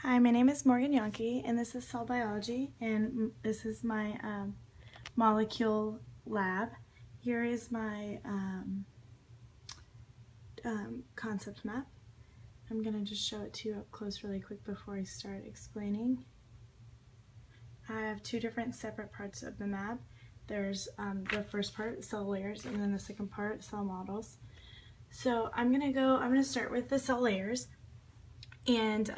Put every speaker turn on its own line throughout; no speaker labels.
Hi, my name is Morgan Yonke, and this is Cell Biology, and this is my molecule lab. Here is my concept map. I'm going to just show it to you up close really quick before I start explaining. I have two different separate parts of the map. There's the first part, cell layers, and then the second part, cell models. So I'm going to start with the cell layers. And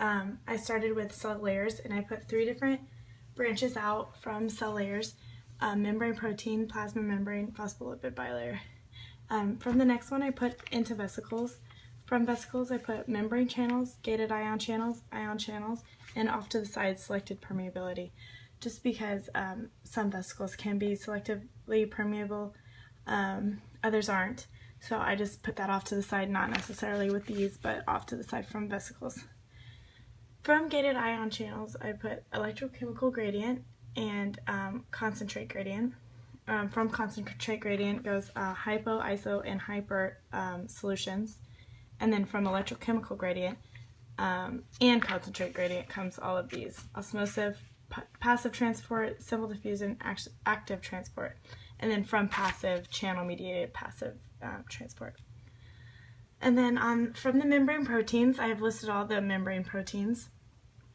I started with cell layers, and I put three different branches out from cell layers: membrane protein, plasma membrane, phospholipid bilayer. From the next one I put into vesicles. From vesicles I put membrane channels, gated ion channels, and off to the side selected permeability, just because some vesicles can be selectively permeable, others aren't. So I just put that off to the side, not necessarily with these, but off to the side from vesicles. From gated ion channels, I put electrochemical gradient and concentrate gradient. From concentrate gradient goes hypo, iso, and hyper solutions. And then from electrochemical gradient and concentrate gradient comes all of these: osmosis, passive transport, simple diffusion, active transport. And then from passive, channel-mediated passive transport. And then from the membrane proteins, I have listed all the membrane proteins,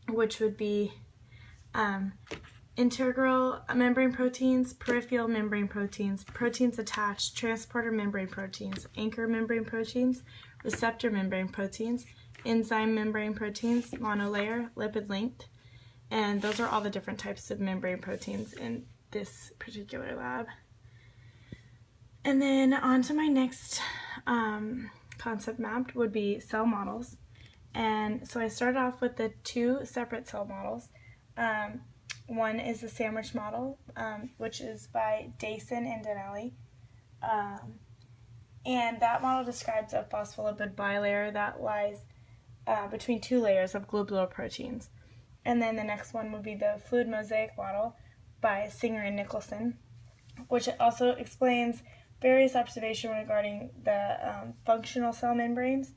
which would be integral membrane proteins, peripheral membrane proteins, proteins attached, transporter membrane proteins, anchor membrane proteins, receptor membrane proteins, enzyme membrane proteins, monolayer, lipid linked. And those are all the different types of membrane proteins in this particular lab. And then on to my next concept map would be cell models. And so I started off with the two separate cell models. One is the sandwich model, which is by Dason and Danelli. And that model describes a phospholipid bilayer that lies between two layers of globular proteins. And then the next one would be the fluid mosaic model by Singer and Nicholson, which also explains various observations regarding the functional cell membranes.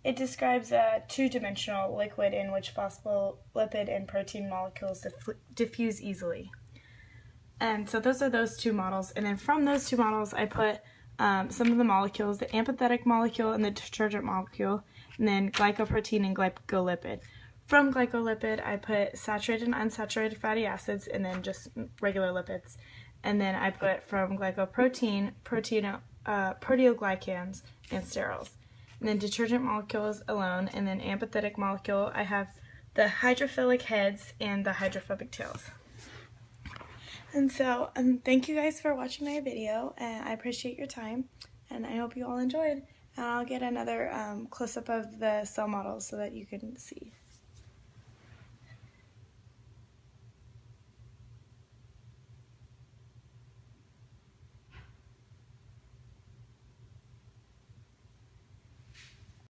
It describes a two-dimensional liquid in which phospholipid and protein molecules diffuse easily. And so those are those two models. And then from those two models, I put some of the molecules: the amphithetic molecule and the detergent molecule, and then glycoprotein and glycolipid. From glycolipid, I put saturated and unsaturated fatty acids, and then just regular lipids. And then I put from glycoprotein, proteoglycans, and sterols. And then detergent molecules alone, and then amphithetic molecule, I have the hydrophilic heads and the hydrophobic tails. And so thank you guys for watching my video, and I appreciate your time, and I hope you all enjoyed. And I'll get another close-up of the cell models so that you can see.